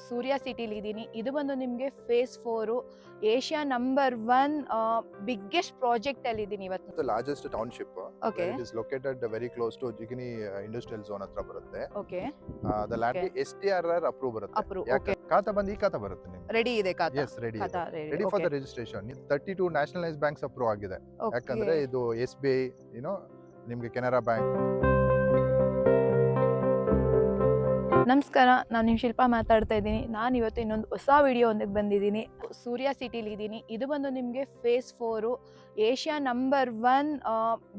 ಸೂರ್ಯ ಸಿಟಿಲಿ ಇದ್ದೀನಿ. ಇದು ಬಂದು ನಿಮಗೆ phase 4 Asia number 1 biggest project ಅಲ್ಲಿ ಇದ್ದೀನಿ ಇವತ್ತು. The largest township. Okay. It is located very close to Jigini industrial zone ಹತ್ರ ಬರುತ್ತೆ. Okay, The land Okay. STRR approve ಬರುತ್ತೆ. Approve, ಯಾಕೆ? ಖಾತಾ ಬಂದು ಈ ಖಾತಾ ಬರುತ್ತೆ ನಿಮ್ಗೆ. ರೆಡಿ ಇದೆ ಖಾತಾ. Yes, ready. ಖಾತಾ ready. Ready for the registration. 32 nationalized banks approve ಆಗಿದೆ. ಯಾಕಂದ್ರೆ ಇದು SBI, ನಿಮ್ಗೆ ಕೆನರಾ ಬ್ಯಾಂಕ್. ನಮಸ್ಕಾರ, ನಾನು ನಿಮ್ಮ ಶಿಲ್ಪಾ ಮಾತಾಡ್ತಾ ಇದ್ದೀನಿ. ನಾನು ಇವತ್ತು ಇನ್ನೊಂದು ಹೊಸ ವಿಡಿಯೋ ಒಂದಕ್ಕೆ ಬಂದಿದ್ದೀನಿ. ಸೂರ್ಯ ಸಿಟಿಲಿ ಇದ್ದೀನಿ. ಇದು ಬಂದು ನಿಮಗೆ phase 4 Asia number 1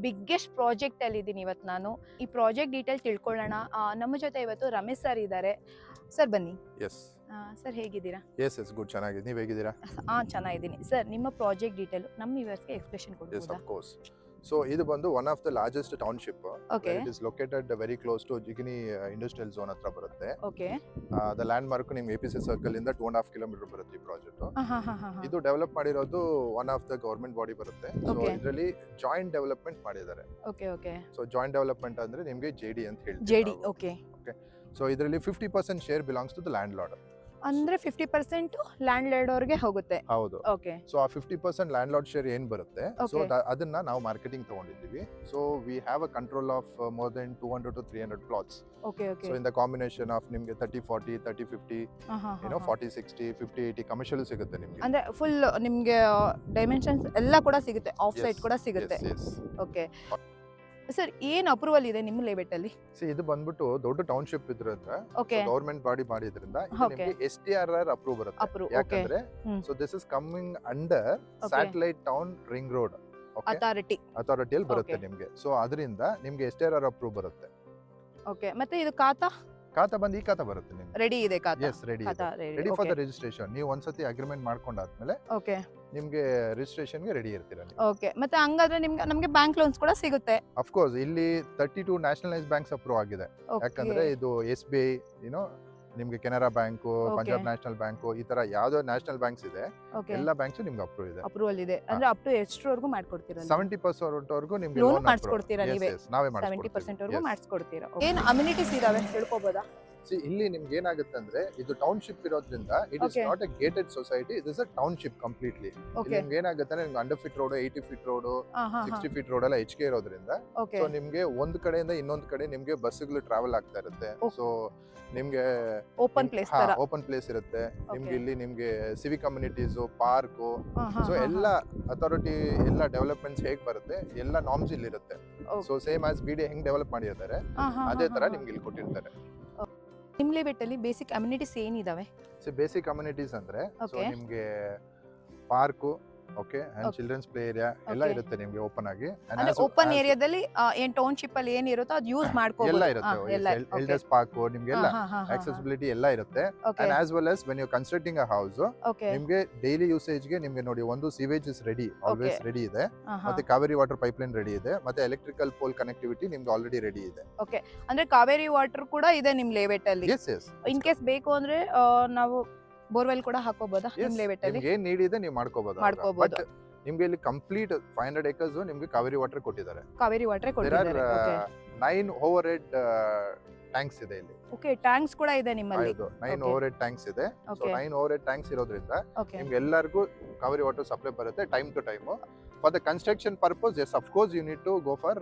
biggest project ಅಲ್ಲಿ ಇದ್ದೀನಿ ಇವತ್ತು ನಾನು. ಈ ಪ್ರಾಜೆಕ್ಟ್ ಡೀಟೇಲ್ ತಿಳ್ಕೊಳ್ಳೋಣ. ನಮ್ಮ ಜೊತೆ ಇವತ್ತು ರಮೇಶ್ ಸರ್ ಇದ್ದಾರೆ. ಸರ್ ಬನ್ನಿ. ಎಸ್ ಸರ್ ಹೇಗಿದ್ದೀರಾ? ಎಸ್ ಗುಡ್, ಚೆನ್ನಾಗಿದೆ. ನೀವು ಹೇಗಿದ್ದೀರಾ? ಚೆನ್ನಾಗಿದ್ದೀನಿ ಸರ್. ನಿಮ್ಮ ಪ್ರಾಜೆಕ್ಟ್ ಡೀಟೇಲ್ ನಮ್ಮ ವ್ಯೂವರ್ಸ್ಗೆ ಎಕ್ಸ್ಪ್ಲೇಷನ್ ಎಸ್ ಕೊಡ್ಬೋದಾ? Of course. ಸೊ ಇದು ಬಂದು one of the largest township. Okay, it is located very close to Jigani industrial zone ಹತ್ರ ಬರುತ್ತೆ. ಓಕೆ. ದ ಲ್ಯಾಂಡ್ ಮಾರ್ಕ್ ನಿಮ್ಗೆ APC ಸರ್ಕಲ್ ಇಂದ 2.5 ಕಿಲೋಮೀಟರ್ ಬರುತ್ತೆ ಈ ಪ್ರಾಜೆಕ್ಟ್. ಇದು ಡೆವಲಪ್ ಮಾಡಿರೋದು one of the government body ಬರುತ್ತೆ. So Okay. ಇದರಲ್ಲಿ ಜಾಯಿಂಟ್ ಡೆವಲಪ್ಮೆಂಟ್ ಮಾಡಿದ್ದಾರೆ. Okay, okay. So joint development ಅಂದ್ರೆ ನಿಮ್ಗೆ JD ಅಂತ ಹೇಳ್ತೀವಿ JD. ನಾವು. ಓಕೆ. ಸೊ ಇದರಲ್ಲಿ 50% share belongs to the landlord. ಅಂದ್ರೆ 50% ಲ್ಯಾಂಡ್ ಲೇಡ್ ಅವ್ರಿಗೆ ಹೋಗುತ್ತೆ. ಹೌದು. ಓಕೆ, ಸೊ ಆ 50% ಲ್ಯಾಂಡ್ ಲಾರ್ಡ್ ಶೇರ್ ಏನ್ ಬರುತ್ತೆ, ಸೊ Okay. ಅದನ್ನ ನಾವು ಮಾರ್ಕೆಟಿಂಗ್ ತಗೊಂಡಿದ್ದೀವಿ. So we have a control of more than 200 to 300 plots. Okay, okay. So in the combination of ನಿಮ್ಗೆ 30-40, 30-50, 40-60, 50-80 ಕಮರ್ಷಿಯಲ್ ಸಿಗುತ್ತೆ ನಿಮ್ಗೆ. ಅಂದ್ರೆ ಫುಲ್ ನಿಮ್ಗೆ ಡೈಮೆನ್ಷನ್ಸ್ ಎಲ್ಲ ಕೂಡ ಸಿಗುತ್ತೆ, ಆಫ್ ಸೈಡ್ ಕೂಡ ಸಿಗುತ್ತೆ. ಓಕೆ ಸರ್, ಏನ್ ಅಪ್ರೂವಲ್ ಇದೆ ನಿಮ್ಮ ಲೇಔಟ್ ಅಲ್ಲಿ? ಇದು ಬಂದ್ಬಿಟ್ಟು ದೊಡ್ಡ ಟೌನ್ಶಿಪ್ ಇದ್ರಿಂದ ಓಕೆ, ಗವರ್ಮೆಂಟ್ ಬಾಡಿ ಮಾಡಿದ್ರಿಂದ Okay. ನಿಮ್ಗೆ STRR ಅಪ್ರೂವ್ ಬರುತ್ತೆ. ಅಪ್ರೂವ್. ಓಕೆ, ಯಾಕಂದ್ರೆ hmm. So this is coming under satellite town ring road ಅಥಾರಿಟಿಯಲ್ಲಿ ಬರುತ್ತೆ Okay. ನಿಮ್ಗೆ. ಸೊ ಅದರಿಂದ ನಿಮ್ಗೆ STRR ಅಪ್ರೂವ್ ಬರುತ್ತೆ. ಓಕೆ. ಮತ್ತೆ ಇದು ಖಾತಾ ಬಂದು ಈ ಖಾತಾ ಬರುತ್ತೆ ನಿಮ್ಗೆ. ರೆಡಿ ಇದೆ ಖಾತಾ. ಎಸ್ ರೆಡಿ ಖಾತಾ ರೆಡಿ ಫಾರ್ ದ ರಿಜಿಸ್ಟ್ರೇಷನ್. ನೀವು ಒಂದ್ಸತಿ ಅಗ್ರಿಮೆಂಟ್ ಮಾಡ್ಕೊಂಡಾದ್ಮೇಲೆ ಓಕೆ, ನಿಮ್ಗೆ ರಿಜಿಸ್ಟ್ರೇಷನ್ ಗೆ ರೆಡಿ ಇರ್ತೀರಾ ನೀವು. ಓಕೆ. ಮತ್ತೆ ಹಂಗಾದ್ರೆ ನಮ್ಗೆ ಬ್ಯಾಂಕ್ ಲೋನ್ಸ್ ಕೂಡ ಸಿಗುತ್ತೆ. ಅಫ್ ಕೋರ್ಸ್ ಇಲ್ಲಿ 32 ನ್ಯಾಷನಲೈಸ್ ಬ್ಯಾಂಕ್ಸ್ ಅಪ್ರೂವ್ ಆಗಿದೆ. Okay. ಯಾಕಂದ್ರೆ ಇದು SBI, ನಿಮ್ಗೆ Canara bank, Punjab national bank, ಈ ತರ ಯಾವ್ದೋ ನ್ಯಾಷನಲ್ ಬ್ಯಾಂಕ್ಸ್ ಇದೆ, ಓಕೆ, ಎಲ್ಲ ಬ್ಯಾಂಕ್ಸ್ ನಿಮ್ಗೆ ಅಪ್ರೂವ್ ಇದೆ. ಅಪ್ರೂವಲ್ ಇದೆ. ಅಂದ್ರೆ ಅಪ್ ಟು ಎಷ್ಟರವರೆಗೂ ಮಾಡ್ಕೊಡ್ತೀರಾ? 70% ವರೆಗೂ ನಿಮ್ಗೆ Loan loan ಮಾಡಿಸ್ಕೊಡ್ತೀರಾ approve. ನೀವೇ? Yes, ನಾವೇ 70% ವರೆಗೂ ಮಾಡಿಸ್ಕೊಡ್ತೀವಿ. ಮಾಡಿಸ್ಕೊಡ್ತೀರಾ. ಏನ್ ಅಮ್ಯುನಿಟೀಸ್ ಇದಾವೆ ತಿಳ್ಕೊಬೋದಾ? ಇಲ್ಲಿ ನಿಮ್ಗೆ ಏನಾಗುತ್ತೆ ಅಂದ್ರೆ ಇದು ಟೌನ್ಶಿಪ್ ಇರೋದ್ರಿಂದ it is Okay. Not A gated society, it is a township completely. Okay, ನಿಮ್ಗೆ ಏನಾಗುತ್ತೆ ಅಂದ್ರೆ ನಿಮ್ಗೆ 100 feet road, 80 feet road, 60 feet road ಎಲ್ಲ HK ಇರೋದ್ರಿಂದ ಓಕೆ, ಸೊ ನಿಮ್ಗೆ ಒಂದ್ ಕಡೆಯಿಂದ ಇನ್ನೊಂದ್ ಕಡೆ ನಿಮ್ಗೆ ಬಸ್ಗಳು ಟ್ರಾವೆಲ್ ಆಗ್ತಾ ಇರುತ್ತೆ. Okay. ಸೊ ನಿಮ್ಗೆ ಓಪನ್ ಪ್ಲೇಸ್ ತರ. ಓಪನ್ ಪ್ಲೇಸ್ ಇರುತ್ತೆ ನಿಮ್ಗೆ. Okay. ಇಲ್ಲಿ ನಿಮ್ಗೆ ಸಿವಿಕ್ ಕಮ್ಯುನಿಟೀಸ್, ಪಾರ್ಕ್, ಸೊ ಎಲ್ಲ ಅಥಾರಿಟಿ ಎಲ್ಲ ಡೆವಲಪ್ಮೆಂಟ್ಸ್ ಹೇಗ್ ಬರುತ್ತೆ ಎಲ್ಲ ನಾರ್ಮ್ಸ್ ಇಲ್ಲಿ ಇರುತ್ತೆ. Okay. So same as BD ಹೆಂಗ್ ಡೆವಲಪ್ ಮಾಡಿರ್ತಾರೆ ಅದೇ ತರ ನಿಮ್ಗೆ ಇಲ್ಲಿ ಕೊಟ್ಟಿರ್ತಾರೆ. ನಿಮ್ ಲೇಔಟ್ ಅಲ್ಲಿ ಬೇಸಿಕ್ ಅಮ್ಯುನಿಟೀಸ್ ಏನಿದಾವೆ? ಸೊ ಬೇಸಿಕ್ ಕಮ್ಯುನಿಟೀಸ್ ಅಂದ್ರೆ ಸೊ Okay. ನಿಮ್ಗೆ park, okay, and Okay. Children's play area ಎಲ್ಲ Okay. ಇರುತ್ತೆ ನಿಮ್ಗೆ ಓಪನ್ ಆಗಿ. And ಅಂದ್ರೆ as- ಓಪನ್ as- ಏರಿಯಾದಲ್ಲಿ ಏನ್ ಟೌನ್ಶಿಪ್ ಅಲ್ಲಿ ಏನಿರುತ್ತೋ ಅದು ಯೂಸ್ ಮಾಡ್ಕೋಬಹುದು. ಎಲ್ಲ ಇರುತ್ತೆ. ಎಲ್ಡರ್ಸ್ ಪಾರ್ಕ್ ನಿಮ್ಗೆ ಎಲ್ಲ ಆಕ್ಸೆಸಿಬಿಲಿಟಿ ಎಲ್ಲ ಇರುತ್ತೆ. And as well as when you constructing a house okay, ನಿಮ್ಗೆ ಡೈಲಿ ಯೂಸೇಜ್ ಗೆ ನಿಮ್ಗೆ ನೋಡಿ ಒಂದು sewage is ready, always Okay. Ready ಇದೆ. ಮತ್ತೆ ಕಾವೇರಿ ವಾಟರ್ ಪೈಪ್ಲೈನ್ ರೆಡಿ ಇದೆ. ಮತ್ತೆ ಎಲೆಕ್ಟ್ರಿಕಲ್ ಪೋಲ್ ಕನೆಕ್ಟಿವಿಟಿ ನಿಮ್ಗೆ ಆಲ್ರೆಡಿ ರೆಡಿ ಇದೆ. ಅಂದ್ರೆ ಕಾವೇರಿ ವಾಟರ್ ಕೂಡ ಇದೆ ನಿಮ್ ಲೇಔಟ್ ಅಲ್ಲಿ. ಎಸ್ ಎಸ್ ಇನ್ ಕೇಸ್ ಬೇಕು ಅಂದ್ರೆ ನಾವು ಬೋರ್ವೆಲ್ ಕೂಡ ಹಾಕೋಬಹುದಾ ನಿಮ್ ಲೇಔಟ್ ಅಲ್ಲಿ? ನಿಮ್ಗೆ ಏನ್ ನೀಡ್ ಇದೆ ನೀವು ಮಾಡ್ಕೋಬಹುದು. ಮಾಡ್ಕೋಬಹುದು. ಬಟ್ ನಿಮ್ಗೆ ಇಲ್ಲಿ ಕಂಪ್ಲೀಟ್ 500 acres ನಿಮ್ಗೆ ಕಾವೇರಿ ವಾಟರ್ ಕೊಟ್ಟಿದ್ದಾರೆ. ಕಾವೇರಿ ವಾಟರ್ ದೇರ್ ಆರ್ ಕೊಟ್ಟಿದ್ದಾರೆ. 9 ಓವರ್ಹೆಡ್ ಟ್ಯಾಂಕ್ಸ್ ಇದೆ ಇಲ್ಲಿ. ಓಕೆ, ಟ್ಯಾಂಕ್ಸ್ ಕೂಡ ಇದೆ ನಿಮ್ಮಲ್ಲಿ. ಹೌದು, 9 Okay. ಓವರ್ಹೆಡ್ ಟ್ಯಾಂಕ್ಸ್ ಇದೆ. ಸೊ ಓಕೆ, 9 ಓವರ್ಹೆಡ್ ಟ್ಯಾಂಕ್ಸ್ ಇರೋದ್ರಿಂದ ಓಕೆ, ನಿಮ್ಗೆ ಎಲ್ಲರಿಗೂ ಕಾವೇರಿ ವಾಟರ್ ಸಪ್ಲೈ ಬರುತ್ತೆ time to time. For the construction purpose yes of course you need to go for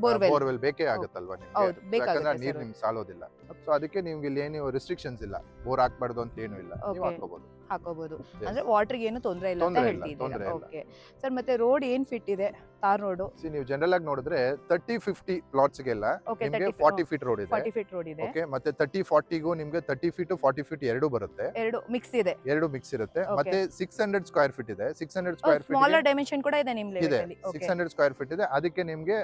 borewell. Borewell ಬೇಕೇ ಆಗುತ್ತಲ್ವಾ ನಿಮ್ಗೆ. ಹೌದು, ಯಾಕಂದ್ರೆ ಬೇಕಾಗುತ್ತೆ ನೀರ್ sir. ನಿಮ್ಗೆ ಸಾಲೋದಿಲ್ಲ. ಸೊ ಅದಕ್ಕೆ ನಿಮ್ಗೆ ಇಲ್ಲಿ ಏನು ರಿಸ್ಟ್ರಿಕ್ಷನ್ಸ್ ಇಲ್ಲ, ಬೋರ್ ಹಾಕ್ಬಾರ್ದು ಅಂತ ಏನು ಇಲ್ಲ, ನೀವು Okay. ಹಾಕೋಬಹುದು. ಹಾಕೋಬಹುದು. Yes. ಅಂದ್ರೆ ವಾಟರ್ಗೆ ಏನು ತೊಂದರೆ ಇಲ್ಲ ಅಂತ ತೊಂದ್ರೆ ಇಲ್ಲ, ಹೇಳ್ತಿದ್ದೀರಾ. ತೊಂದ್ರೆ ಇಲ್ಲ. ಓಕೆ ಸರ್, ಮತ್ತೆ ರೋಡ್ ಏನ್ ಫಿಟ್ ಇದೆ? Tar road. ನೀವು ಜನರಲ್ ಆಗಿ ನೋಡಿದ್ರೆ 30-50 ಪ್ಲಾಟ್ಸ್ ಗೆಲ್ಲ ಓಕೆ, ನಿಮ್ಗೆ 40 ಫೀಟ್ ರೋಡ್ ಇದೆ. 40 ಫೀಟ್ ರೋಡ್ ಇದೆ. ಓಕೆ, ಮತ್ತೆ 30-40ಗೂ ನಿಮ್ಗೆ 30 ಫೀಟ್ 40 ಫೀಟ್ ಎರಡು ಬರುತ್ತೆ. ಎರಡು ಮಿಕ್ಸ್ ಇದೆ. ಎರಡು ಮಿಕ್ಸ್ ಇರುತ್ತೆ. Okay. ಮತ್ತೆ 600 ಸ್ಕ್ವೇರ್ ಫೀಟ್ ಇದೆ. 600 ಸ್ಕ್ವೇರ್ ಫೀಟ್ ಸ್ಮಾಲರ್ ಡೈಮೆನ್ಷನ್ ಕೂಡ ಇದೆ ನಿಮ್ ಇದೆ. ಲೇಔಟ್ ಅಲ್ಲಿ. ಓಕೆ, 600 ಸ್ಕ್ವೇರ್ ಫೀಟ್ ಇದೆ. ಅದಕ್ಕೆ ನಿಮ್ಗೆ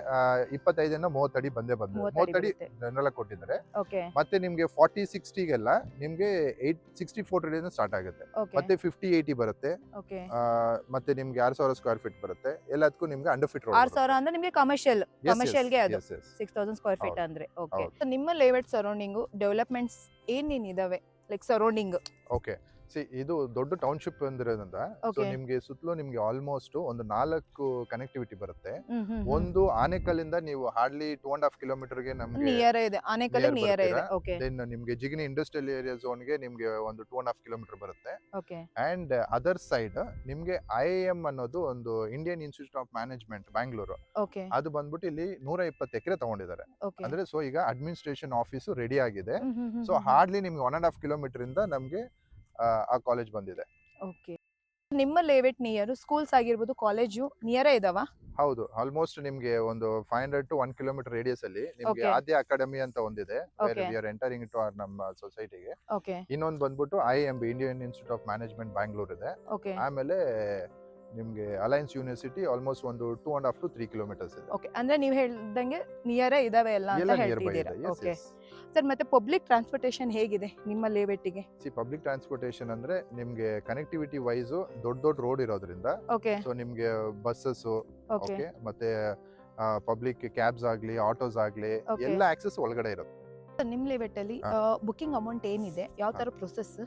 25 ಇಂದ 30 ಅಡಿ ಬಂದೇ 30 ಅಡಿ ಬರುತ್ತೆ. ಜನರಲ್ ಆಗಿ ಕೊಟ್ಟಿದ್ದಾರೆ. ಓಕೆ, ಮತ್ತೆ ನಿಮ್ಗೆ 40-60 ಗೆಲ್ಲ ನಿಮ್ಗೆ 64 ಅಡಿಯಿಂದ ಸ್ಟಾರ್ಟ್ ಆಗುತ್ತೆ. ಓಕೆ, ಮತ್ತೆ 50-80 ಬರುತ್ತೆ. ಓಕೆ. ಮತ್ತೆ ನಿಮ್ಗೆ 6000 ಸ್ಕ್ವೇರ್ ಫೀಟ್ ಬರುತ್ತೆ. ಎಲ್ಲದಕ್ಕೂ ನಿಮ್ಗೆ ಅಂಡರ್ ಫೀಟ್ ರೋಡ್ 6000 ಅಂದ್ರೆ ನಿಮ್ಗೆ ಕಮರ್ಷಿಯಲ್ ಗೆ ಅದು 6000 ಸ್ಕ್ವೇರ್ ಫೀಟ್ ಹೌದು. ಅಂದ್ರೆ. ಓಕೆ, ಹೌದು. ನಿಮ್ಮ ಲೇಔಟ್ ಸರೌಂಡಿಂಗ್ ಡೆವಲಪ್ಮೆಂಟ್ಸ್ ಏನೇನಿದಾವೆ ಲೈಕ್ ಸರೌಂಡಿಂಗ್? ಓಕೆ, ಇದು ದೊಡ್ಡ ಟೌನ್ಶಿಪ್ ಅಂದಿರೋದ್ರಿಂದ ಸೊ Okay. ನಿಮ್ಗೆ ಸುತ್ತಲೂ ನಿಮ್ಗೆ ಆಲ್ಮೋಸ್ಟ್ ಒಂದು 4 ಕನೆಕ್ಟಿವಿಟಿ ಬರುತ್ತೆ. ಹ್ಮ್. ಒಂದು ಆನೇಕಲ್ಲಿಂದ ನೀವು ಹಾರ್ಡ್ಲಿ 2.5 ಕಿಲೋಮೀಟರ್ಗೆ ನಮ್ಗೆ ನಿಯರ್ ಇದೆ, ಆನೆಕಲ್ near ನಿಯರ್ ಇದೆ. ಬರ್ತೀರಾ. ಓಕೆ ದೆನ್ ನಿಮ್ಗೆ ಜಿಗಣಿ ಇಂಡಸ್ಟ್ರಿಯಲ್ ಏರಿಯಾ ಝೋನ್ಗೆ ನಿಮ್ಗೆ ಒಂದು 2.5 ಕಿಲೋಮೀಟರ್ ಬರುತ್ತೆ. ಓಕೆ ಅಂಡ್ ಅದರ್ ಸೈಡ್ ನಿಮ್ಗೆ IIM ಅನ್ನೋದು ಒಂದು Indian Institute of management Bangalore, okay ಅದು ಬಂದ್ಬಿಟ್ಟು ಇಲ್ಲಿ 120 ಎಕರೆ ತಗೊಂಡಿದ್ದಾರೆ. ಓಕೆ ಅಂದ್ರೆ ಸೊ ಈಗ ಅಡ್ಮಿನಿಸ್ಟ್ರೇಷನ್ ಆಫೀಸು ರೆಡಿ ಆಗಿದೆ. ಸೊ ಹಾರ್ಡ್ಲಿ ನಿಮ್ಗೆ 1.5 ಕಿಲೋಮೀಟರ್ ಇಂದ ನಮ್ಗೆ ಆ ಕಾಲೇಜ್ ಬಂದಿದೆ. ಓಕೆ ನಿಮ್ಮ ಲೇಔಟ್ ನಿಯರ್ ಸ್ಕೂಲ್ಸ್ ಆಗಿರ್ಬೋದು, ಕಾಲೇಜು ನಿಯರೇ ಇದಾವ? ಹೌದು, ಆಲ್ಮೋಸ್ಟ್ ನಿಮ್ಗೆ ಒಂದು 500 to 1 ಕಿಲೋಮೀಟರ್ ರೇಡಿಯಸ್ ಅಲ್ಲಿ ನಿಮ್ಗೆ Okay. ಆದ್ಯ ಅಕಾಡೆಮಿ ಅಂತ ಒಂದಿದೆ, Okay. We are entering to ನಮ್ಮ ಸೊಸೈಟಿಗೆ. ಓಕೆ ಇನ್ನೊಂದು ಬಂದ್ಬಿಟ್ಟು IIMB Indian Institute of Management Bangalore ಇದೆ. ಓಕೆ ಆಮೇಲೆ ನಿಮ್ಗೆ ಅಲಯನ್ಸ್ ಯೂನಿವರ್ಸಿಟಿ ಆಲ್ಮೋಸ್ಟ್ ಒಂದು 2.5 to 3 ಕಿಲೋಮೀಟರ್ಸ್ ಇದೆ. ಓಕೆ ಅಂದ್ರೆ ನೀವು ಹೇಳ್ದಂಗೆ ನಿಯರೇ ಇದಾವೆ ಎಲ್ಲ ಅಂತ ಎಲ್ಲ ನಿಯರ್ ಬೈ ಹೇಳ್ತಿದ್ದೀರಾ. ಇದೆ. ಓಕೆ ಸರ್, ಮತ್ತೆ ಪಬ್ಲಿಕ್ ಟ್ರಾನ್ಸ್ಪೋರ್ಟೇಷನ್ ಹೇಗಿದೆ ನಿಮ್ಮ ಲೇಔಟಿಗೆ? ಪಬ್ಲಿಕ್ ಟ್ರಾನ್ಸ್ಪೋರ್ಟೇಷನ್ ಅಂದ್ರೆ ನಿಮ್ಗೆ ಕನೆಕ್ಟಿವಿಟಿ ವೈಸ್ ದೊಡ್ಡ ರೋಡ್ ಇರೋದ್ರಿಂದ ಓಕೆ ಸೊ ನಿಮ್ಗೆ ಬಸ್ಸಸ್ ಓಕೆ ಓಕೆ ಮತ್ತೆ ಪಬ್ಲಿಕ್ ಕ್ಯಾಬ್ಸ್ ಆಗ್ಲಿ ಆಟೋಸ್ ಆಗ್ಲಿ Okay. ಎಲ್ಲ ಆಕ್ಸೆಸ್ ಒಳಗಡೆ ಇರುತ್ತೆ. ನಿಮ್ಮ ಲೇಔಟ್ ಅಲ್ಲಿ ಬುಕಿಂಗ್ ಅಮೌಂಟ್ ಏನಿದೆ, ಯಾವ ತರ ಪ್ರೊಸೆಸ್?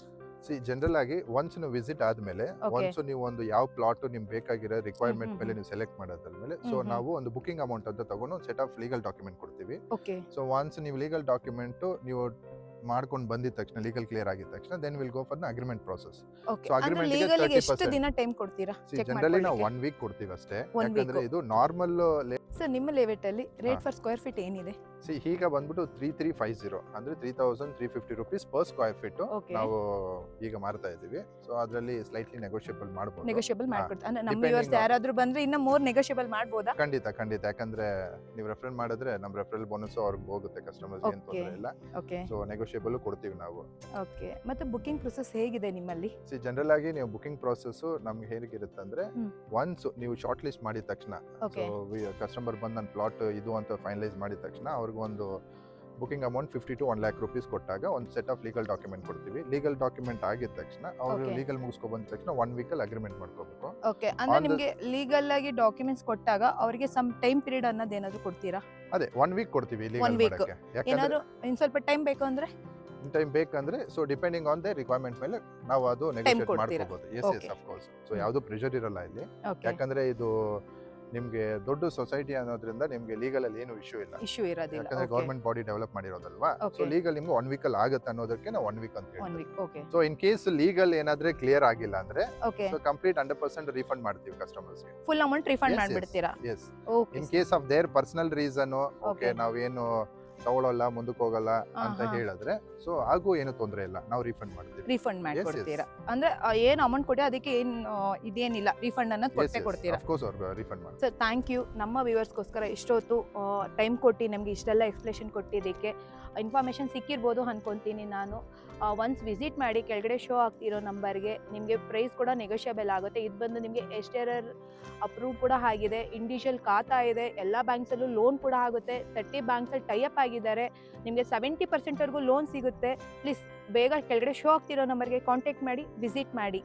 ಜನರಲ್ ಆಗಿ ಒನ್ಸ್ ನೀವು ವಿಸಿಟ್ ಆದ್ಮೇಲೆ Okay. ಒನ್ಸ್ ನೀವು ಒಂದು ಯಾವ ಪ್ಲಾಟ್ ನಿಮ್ಗೆ ಬೇಕಾಗಿರೋ ರಿಕ್ವೈರ್ಮೆಂಟ್ ಹ್ಮ್, ಮೇಲೆ ಹ್ಮ್. ನೀವು ಸೆಲೆಕ್ಟ್ ಮಾಡೋದ್ಮೇಲೆ ಸೊ ಹ್ಮ್, ಹ್ಮ್. ನಾವು ಒಂದು ಬುಕಿಂಗ್ ಅಮೌಂಟ್ ಅಂತ ತಗೊಂಡು ಒಂದು ಸೆಟ್ ಆಫ್ ಲೀಗಲ್ ಡಾಕ್ಯುಮೆಂಟ್ ಕೊಡ್ತೀವಿ. ಓಕೆ ಸೊ ಒನ್ಸ್ ನೀವು ಲೀಗಲ್ ಡಾಕ್ಯುಮೆಂಟ್ ನೀವು ಮಾಡ್ಕೊಂಡು ಬಂದಿದ ತಕ್ಷಣ, ಲೀಗಲ್ ಕ್ಲಿಯರ್ ಆಗಿದ ತಕ್ಷಣ then will go for the agreement process. Okay So, ಅಂದ್ರೆ agreement ಗೆ ಲೀಗಲ್ ಎಷ್ಟು 30% ದಿನ ಟೈಮ್ ಕೊಡ್ತೀರಾ ಚೆಕ್ ಜನರಲಿ ನಾವು ಮಾಡ್ಕೊಳ್ಳಿಕ್ಕೆ? 1 ವೀಕ್ ಕೊಡ್ತೀವಿ ಅಷ್ಟೇ. One ಯಾಕಂದ್ರೆ week. ಇದು ನಾರ್ಮಲ್ ಸರ್ ನಿಮ್ಮ ಲೇಔಟ್ ಅಲ್ಲಿ ರೇಟ್ ಫರ್ ಸ್ಕ್ವೇರ್ ಫೀಟ್ ಏನಿದೆ? ಈಗ ಬಂದ್ಬಿಟ್ಟು 3350 ಅಂದ್ರೆ 3350 rupees per square feet okay ನಾವು ಈಗ ಮಾರ್ತಾ ಇದೀವಿ. ಸೊ ಅದರಲ್ಲಿ ಸ್ಲೈಟ್ಲಿ ನೆಗೋಷಿಯಬಲ್ ಮಾಡಬಹುದು. ನೆಗೋಷಿಯಬಲ್ ಹಾ. ಮಾಡ್ಕೊಡ್ತಾರೆ ಅಂದ್ರೆ ನಮ್ಮ Depending ವ್ಯೂವರ್ಸ್ on- ಯಾರಾದ್ರೂ ಬಂದ್ರೆ ಇನ್ನ ಮೋರ್ ನೆಗೋಷಿಯಬಲ್ ಮಾಡ್ಬೋದಾ? ಖಂಡಿತ ಯಾಕಂದ್ರೆ ನೀವು ರೆಫರ್ ಮಾಡಿದ್ರೆ ನಮ್ಮ ರೆಫರಲ್ ಬೋನಸ್ ಅವ್ರಿಗೆ ಹೋಗುತ್ತೆ, ಕಸ್ಟಮರ್ಸ್ ಏನು Okay. ತೊಂದರೆ ಇಲ್ಲ. ಓಕೆ ಸೊ ನೆಗೋಷಿಯಬಲ್ ಕೊಡ್ತೀವಿ ನಾವು. ಓಕೆ ಮತ್ತೆ ಬುಕಿಂಗ್ ಪ್ರೊಸೆಸ್ ಹೇಗಿದೆ ನಿಮ್ಮಲ್ಲಿ? ಜನರಲ್ ಆಗಿ ನೀವು ಬುಕಿಂಗ್ ಪ್ರೋಸೆಸ್ ನಮ್ಗೆ ಹೇಗಿರುತ್ತೆ ಅಂದ್ರೆ ಹ್ಮ್. ಒನ್ಸ್ ನೀವು ಶಾರ್ಟ್ ಲಿಸ್ಟ್ ಮಾಡಿದ ತಕ್ಷಣ ಓಕೆ ಸೊ ಕಸ್ಟಮರ್ ಬಂದು ನನ್ನ ಪ್ಲಾಟ್ ಇದು ಅಂತ ಫೈನಲೈಸ್ ಮಾಡಿದ ತಕ್ಷಣ ಅವ್ರಿಗೆ ಒಂದು booking amount 50 to 1 lakh rupees ಕೊಟ್ಟಾಗ ಒಂದು ಸೆಟ್ ಆಫ್ ಲೀಗಲ್ ಡಾಕ್ಯುಮೆಂಟ್ ಕೊಡ್ತೀವಿ. ಲೀಗಲ್ ಡಾಕ್ಯುಮೆಂಟ್ ಆಗಿದ ತಕ್ಷಣ ಅವರು Okay. ಲೀಗಲ್ ಮುಗಿಸ್ಕೊ ಬಂದ ತಕ್ಷಣ 1 week ಅಲ್ಲಿ ಅಗ್ರಿಮೆಂಟ್ ಮಾಡ್ಕೋಬೇಕು. ಓಕೆ ಅಂದ್ರೆ On the- ನಿಮ್ಗೆ ಲೀಗಲ್ ಆಗಿ ಡಾಕ್ಯುಮೆಂಟ್ಸ್ ಕೊಟ್ಟಾಗ ಅವರಿಗೆ ಸಮ್ ಟೈಮ್ ಪೀರಿಯಡ್ ಅನ್ನೋದು ಏನಾದ್ರು ಕೊಡ್ತೀರಾ? ಅದೇ 1 week ಕೊಡ್ತೀವಿ ಲೀಗಲ್ One week. ಮಾಡಕ್ಕೆ. ಯಾಕಂದ್ರೆ ಏನಾದ್ರು ಇನ್ ಸ್ವಲ್ಪ ಟೈಮ್ ಬೇಕು ಅಂದ್ರೆ ಟೈಮ್ ಬೇಕಂದ್ರೆ so depending on the requirement ಮೇಲೆ ನಾವು ಅದು ನೆಗೋಷಿಯೇಟ್ ಕೊಡ್ತೀರಾ? ಮಾಡ್ಕೋಬಹುದು. Yes Okay. Of course. So ಯಾವುದು ಪ್ರೆಷರ್ ಇರಲ್ಲ ಇಲ್ಲಿ, ಓಕೆ ಯಾಕಂದ್ರೆ ಇದು ನಿಮ್ಗೆ ದೊಡ್ಡ ಸೊಸೈಟಿ ಅನ್ನೋದ್ರಿಂದ ನಿಮ್ಗೆ ಲೀಗಲ್ ಅಲ್ಲಿ ಏನು ಇಶ್ಯೂ ಇಲ್ಲ. ಇಶ್ಯೂ ಇರೋದಿಲ್ಲ. ಯಾಕಂದ್ರೆ ಓಕೆ ಗೌರ್ಮೆಂಟ್ ಬಾಡಿ ಡೆವಲಪ್ ಮಾಡಿರೋದಲ್ವಾ. So Okay. ಲೀಗಲ್ ನಿಮ್ಗೆ 1 week ಅಲ್ಲಿ ಆಗುತ್ತೆ ಅನ್ನೋದಕ್ಕೆ ನಾವು 1 week ಅಂತ ಒನ್ ಹೇಳ್ತೀವಿ. Week. Okay so in case legal ಏನಾದ್ರೆ ಕ್ಲಿಯರ್ ಆಗಿಲ್ಲ ಅಂದ್ರೆ ಓಕೆ ಸೊ ಕಂಪ್ಲೀಟ್ 100% ರೀಫಂಡ್ ಮಾಡ್ತೀವಿ ಕಸ್ಟಮರ್ಸ್ಗೆ. Full amount refund Yes, yes. ಮಾಡ್ಬಿಡ್ತೀರಾ? Yes okay in case of their personal reason okay Okay. ನಾವೇನು ತಗೊಳ್ಳಲ್ಲ ಮುಂದಕ್ಕೆ ಹೋಗಲ್ಲ ಅಂತ ಹಾ. ಹೇಳಿದ್ರೆ ಸೊ ಹಾಗೂ ಏನು ತೊಂದರೆ ಇಲ್ಲ, ನಾವು ರೀಫಂಡ್ ಮಾಡ್ತೀವಿ. ರೀಫಂಡ್ Yes, ಮಾಡ್ಕೊಡ್ತೀರಾ? ಅಂದ್ರೆ ಏನ್ ಅಮೌಂಟ್ ಕೊಡಿ ಅದಕ್ಕೆ ಏನ್ ಇದೇನಿಲ್ಲ, ರೀಫಂಡ್ ಅನ್ನೋದು ಕೊಟ್ಟೆ ಕೊಡ್ತೀರಾ? ಆಫ್ ಕೋರ್ಸ್ ಅವ್ರಿಗೆ ರೀಫಂಡ್ ಮಾಡ್ತೀವಿ. ಸರ್ ಥ್ಯಾಂಕ್ ಯು ನಮ್ಮ ವ್ಯೂವರ್ಸ್ಗೋಸ್ಕರ ಇಷ್ಟೊತ್ತು ಟೈಮ್ ಕೊಟ್ಟು ನಮಗೆ ಇಷ್ಟೆಲ್ಲ ಎಕ್ಸ್ಪ್ಲೇಷನ್ ಕೊಟ್ಟಿದ್ದಕ್ಕೆ. ಇನ್ಫಾರ್ಮೇಷನ್ ಸಿಕ್ಕಿರ್ಬೋದು ಅನ್ಕೊತೀನಿ ನಾನು. ಒನ್ಸ್ ವಿಸಿಟ್ ಮಾಡಿ, ಕೆಳಗಡೆ ಶೋ ಆಗ್ತಿರೋ ನಂಬರ್ಗೆ ನಿಮಗೆ ಪ್ರೈಸ್ ಕೂಡ ನೆಗೋಷಿಯಬಲ್ ಆಗುತ್ತೆ. ಇದು ಬಂದು ನಿಮಗೆ ಎಸ್ಟೆರರ್ ಅಪ್ರೂವ್ ಕೂಡ ಆಗಿದೆ, ಇಂಡಿವಿಜುವಲ್ ಖಾತಾ ಇದೆ, ಎಲ್ಲ ಬ್ಯಾಂಕ್ಸಲ್ಲೂ ಲೋನ್ ಕೂಡ ಆಗುತ್ತೆ. 30 ಬ್ಯಾಂಕ್ಸಲ್ಲಿ ಟೈಅಪ್ ಆಗಿದ್ದಾರೆ, ನಿಮಗೆ 70% ವರೆಗೂ ಲೋನ್ ಸಿಗುತ್ತೆ. ಪ್ಲೀಸ್ ಬೇಗ ಕೆಳಗಡೆ ಶೋ ಆಗ್ತಿರೋ ನಂಬರ್ಗೆ ಕಾಂಟ್ಯಾಕ್ಟ್ ಮಾಡಿ, ವಿಸಿಟ್ ಮಾಡಿ.